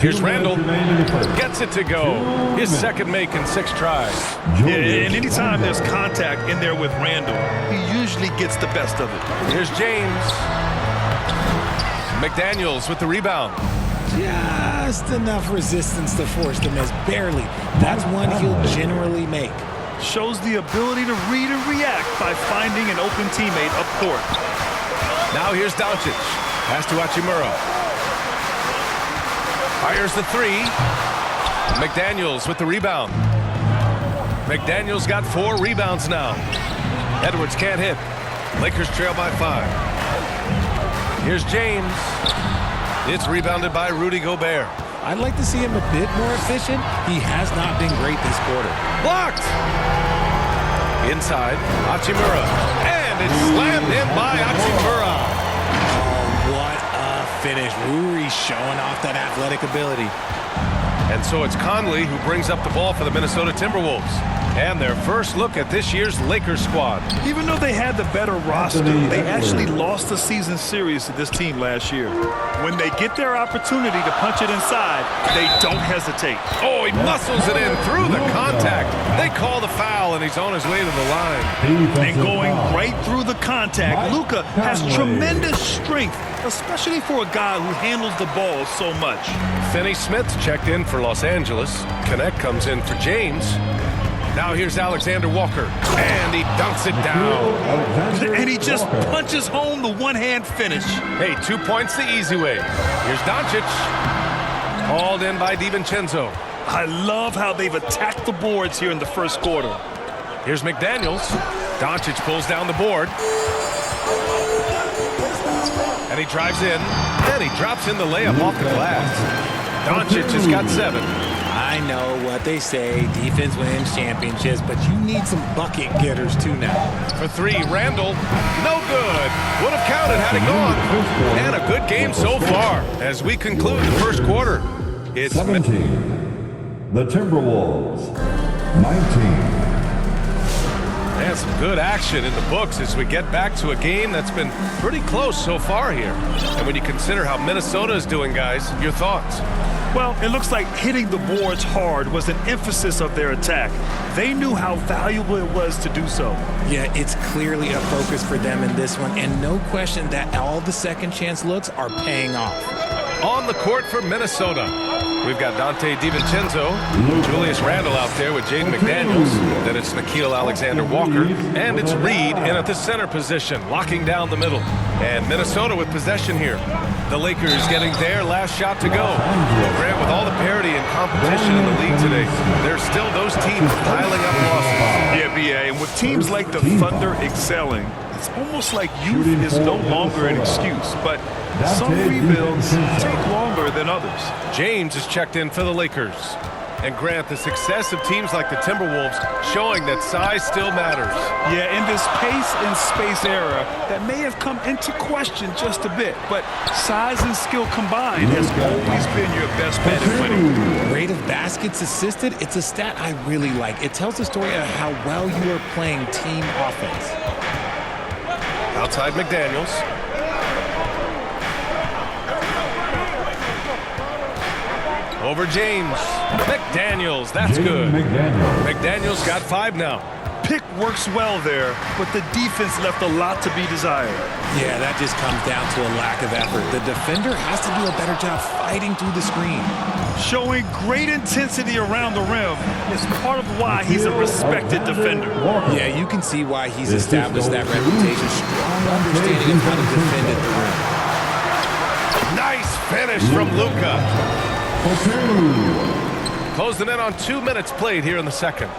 Here's Randall. Gets it to go. His second make in 6 tries. Yeah, and anytime there's contact in there with Randall, he usually gets the best of it. Here's James. McDaniels with the rebound. Just enough resistance to force the miss. Barely. That's one he'll generally make. Shows the ability to read and react by finding an open teammate up court. Now here's Doncic. Pass to Hachimura. Fires the 3. McDaniels with the rebound. McDaniels got 4 rebounds now. Edwards can't hit. Lakers trail by 5. Here's James. It's rebounded by Rudy Gobert. I'd like to see him a bit more efficient. He has not been great this quarter. Blocked. Inside, Hachimura. And it's slammed in by Hachimura. Oh, what a finish. Ruri's showing off that athletic ability. And so it's Conley who brings up the ball for the Minnesota Timberwolves. And their first look at this year's Lakers squad. Even though they had the better roster, they actually lost the season series to this team last year. When they get their opportunity to punch it inside, they don't hesitate. Oh, he muscles it in through the contact. They call the foul, and he's on his way to the line. And going right through the contact, Luka has tremendous strength, especially for a guy who handles the ball so much. Finney Smith checked in for Los Angeles. Connect comes in for James. Now here's Alexander Walker, and he dunks it down. And he just punches home the one-hand finish. Hey, 2 points the easy way. Here's Doncic. Called in by DiVincenzo. I love how they've attacked the boards here in the first quarter. Here's McDaniels. Doncic pulls down the board. And he drives in. And he drops in the layup off the glass. Doncic has got 7. I know what they say, defense wins championships, but you need some bucket getters too now. For 3, Randall. No good. Would have counted had it gone. And a good game so far as we conclude the first quarter. It's 17. The Timberwolves. 19. And some good action in the books as we get back to a game that's been pretty close so far here. And when you consider how Minnesota is doing, guys, your thoughts? Well, it looks like hitting the boards hard was an emphasis of their attack. They knew how valuable it was to do so. Yeah, it's clearly a focus for them in this one, and no question that all the second chance looks are paying off. On the court for Minnesota, we've got Dante DiVincenzo, Julius Randle out there with Jaden McDaniels. Then it's Nickeil Alexander-Walker, and it's Reed in at the center position, locking down the middle. And Minnesota with possession here. The Lakers getting their last shot to go. Well, Grant, with all the parity and competition in the league today, there's still those teams piling up losses. Yeah, BA, and with teams like the Thunder excelling, it's almost like youth is no longer an excuse, but some rebuilds take longer than others. James is checked in for the Lakers. And Grant, the success of teams like the Timberwolves showing that size still matters. Yeah, in this pace and space era, that may have come into question just a bit, but size and skill combined has always been your best bet at winning. Rate of baskets assisted, it's a stat I really like. It tells the story of how well you are playing team offense. Outside McDaniels. Over James. McDaniels, that's good. McDaniels got 5 now. Pick works well there, but the defense left a lot to be desired. Yeah, that just comes down to a lack of effort. The defender has to do a better job fighting through the screen. Showing great intensity around the rim is part of why he's a respected defender. Yeah, you can see why he's established that reputation. Strong understanding of how to defend at the rim. Nice finish from Luka. Close the net on 2 minutes played here in the second.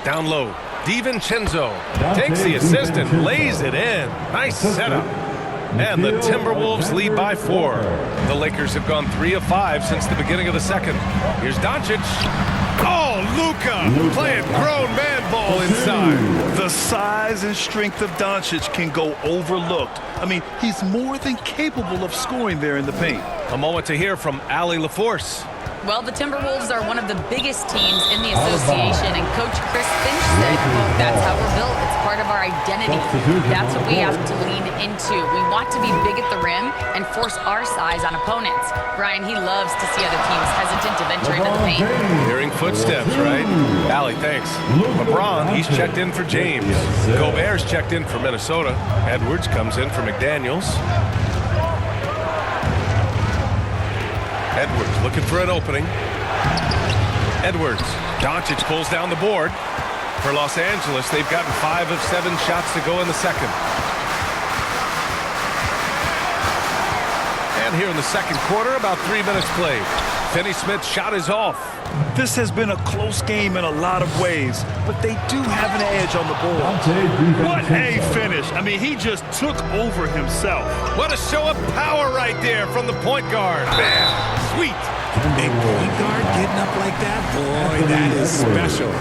Down low, DiVincenzo takes the assist and lays it in. Nice setup. And the Timberwolves lead by 4. The Lakers have gone 3 of 5 since the beginning of the second. Here's Doncic. Oh, Luka playing grown man ball inside. The size and strength of Doncic can go overlooked. I mean, he's more than capable of scoring there in the paint. A moment to hear from Allie LaForce. Well, the Timberwolves are one of the biggest teams in the association, and Coach Chris Finch said, quote, "That's how we're built. It's part of our identity. That's what we have to lean into. We want to be big at the rim and force our size on opponents." Brian, he loves to see other teams hesitant to venture into the paint. Hearing footsteps, right? Allie, thanks. LeBron, he's checked in for James. Gobert's checked in for Minnesota. Edwards comes in for McDaniels. Edwards looking for an opening. Edwards. Doncic pulls down the board. For Los Angeles, they've gotten 5 of 7 shots to go in the second. And here in the second quarter, about 3 minutes played. Finney-Smith's shot is off. This has been a close game in a lot of ways, but they do have an edge on the board. What a finish. I mean, he just took over himself. What a show of power right there from the point guard. Man, sweet. Big point guard getting up like that, boy, that is special.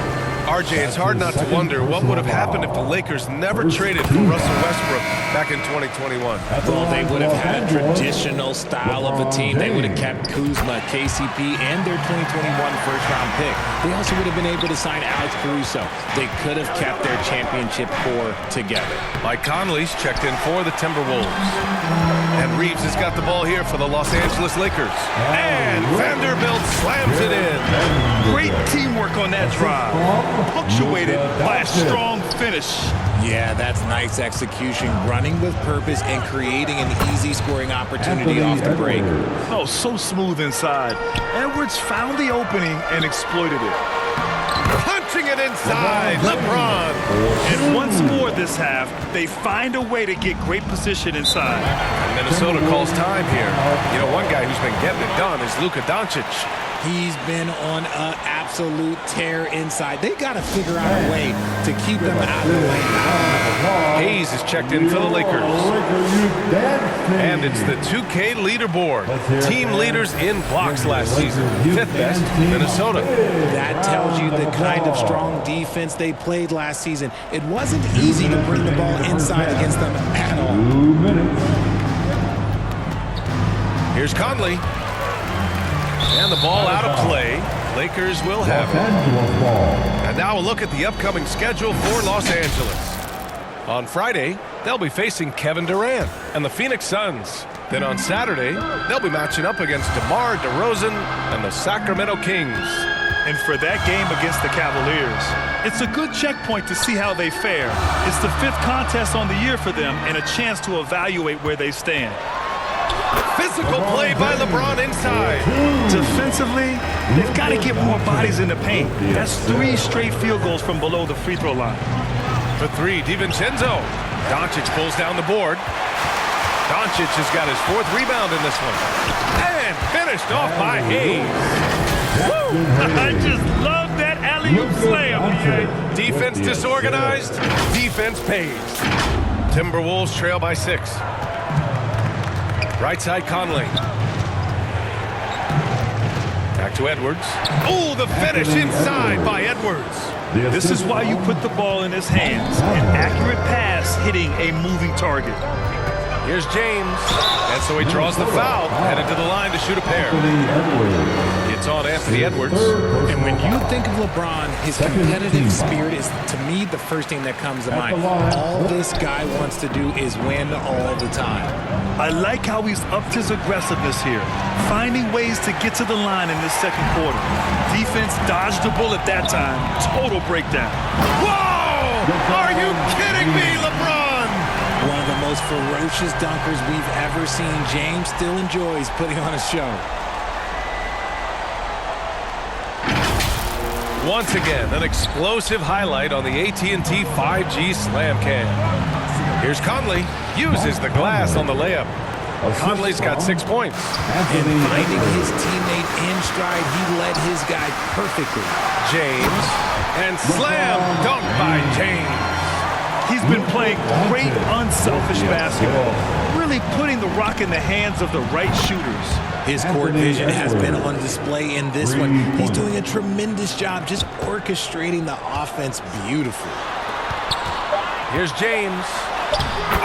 RJ, it's hard not to wonder what would have happened if the Lakers never traded for Russell Westbrook back in 2021. Well, they would have had a traditional style of a team. They would have kept Kuzma, KCP, and their 2021 first-round pick. They also would have been able to sign Alex Caruso. They could have kept their championship core together. Mike Conley's checked in for the Timberwolves. And Reeves has got the ball here for the Los Angeles Lakers. And Vanderbilt slams it in. Great teamwork on that drive, punctuated by a strong finish. Yeah, that's nice execution, running with purpose and creating an easy scoring opportunity off the break. Oh, so smooth inside. Edwards found the opening and exploited it. Punching it inside, LeBron. And once more this half, they find a way to get great position inside. And Minnesota calls time here. You know, one guy who's been getting it done is Luka Doncic. He's been on an absolute tear inside. They got to figure out a way to keep them out of the lane. Hayes is checked in for the Lakers. And it's the 2K leaderboard. Team leaders in blocks last season. 5th best, Minnesota. That tells you the kind of strong defense they played last season. It wasn't easy to bring the ball inside against them at all. Here's Conley. And the ball out of play. Lakers will have it. And now a look at the upcoming schedule for Los Angeles. On Friday, they'll be facing Kevin Durant and the Phoenix Suns. Then on Saturday, they'll be matching up against DeMar DeRozan and the Sacramento Kings. And for that game against the Cavaliers, it's a good checkpoint to see how they fare. It's the 5th contest on the year for them and a chance to evaluate where they stand. Physical play by LeBron inside. Defensively, they've got to get more bodies in the paint. That's 3 straight field goals from below the free throw line. For 3, DiVincenzo. Doncic pulls down the board. Doncic has got his 4th rebound in this one. And finished off by Hayes. Woo! I just love that alley-oop slam, BA. Defense disorganized. Defense pays. Timberwolves trail by 6. Right side, Conley. Back to Edwards. Oh, the finish inside by Edwards. This is why you put the ball in his hands. An accurate pass hitting a moving target. Here's James. And so he draws the foul, headed to the line to shoot a pair. It's on Anthony Edwards. And when you think of LeBron, his competitive spirit is, to me, the first thing that comes to mind. All this guy wants to do is win all the time. I like how he's upped his aggressiveness here, finding ways to get to the line in this second quarter. Defense dodged a bullet that time. Total breakdown. Whoa! Are you kidding me, LeBron? One of the most ferocious dunkers we've ever seen. James still enjoys putting on a show. Once again, an explosive highlight on the AT&T 5G Slam Cam. Here's Conley. Uses the glass on the layup. Conley's got 6 points. And finding his teammate in stride, he led his guy perfectly. James. And slam dunk by James. He's been playing great, unselfish basketball, really putting the rock in the hands of the right shooters. His court vision has been on display in this one. He's doing a tremendous job just orchestrating the offense beautifully. Here's James.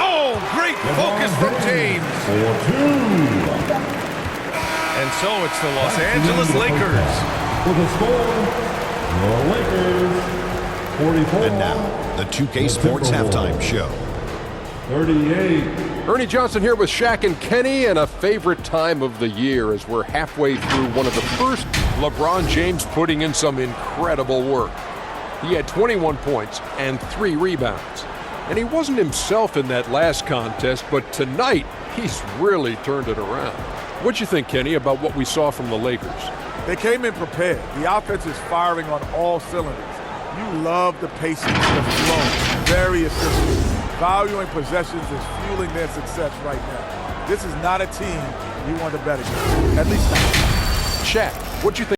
Oh, great focus from James. And so it's the Los Angeles Lakers. With a score, the Lakers 44. And now, the 2K Sports Halftime Show. 38. Ernie Johnson here with Shaq and Kenny, and a favorite time of the year as we're halfway through one of the first LeBron James putting in some incredible work. He had 21 points and 3 rebounds. And he wasn't himself in that last contest, but tonight he's really turned it around. What'd you think, Kenny, about what we saw from the Lakers? They came in prepared. The offense is firing on all cylinders. You love the patience, the flow, very efficient. Valuing possessions is fueling their success right now. This is not a team you want to bet against, at least not. Shaq, what'd you think?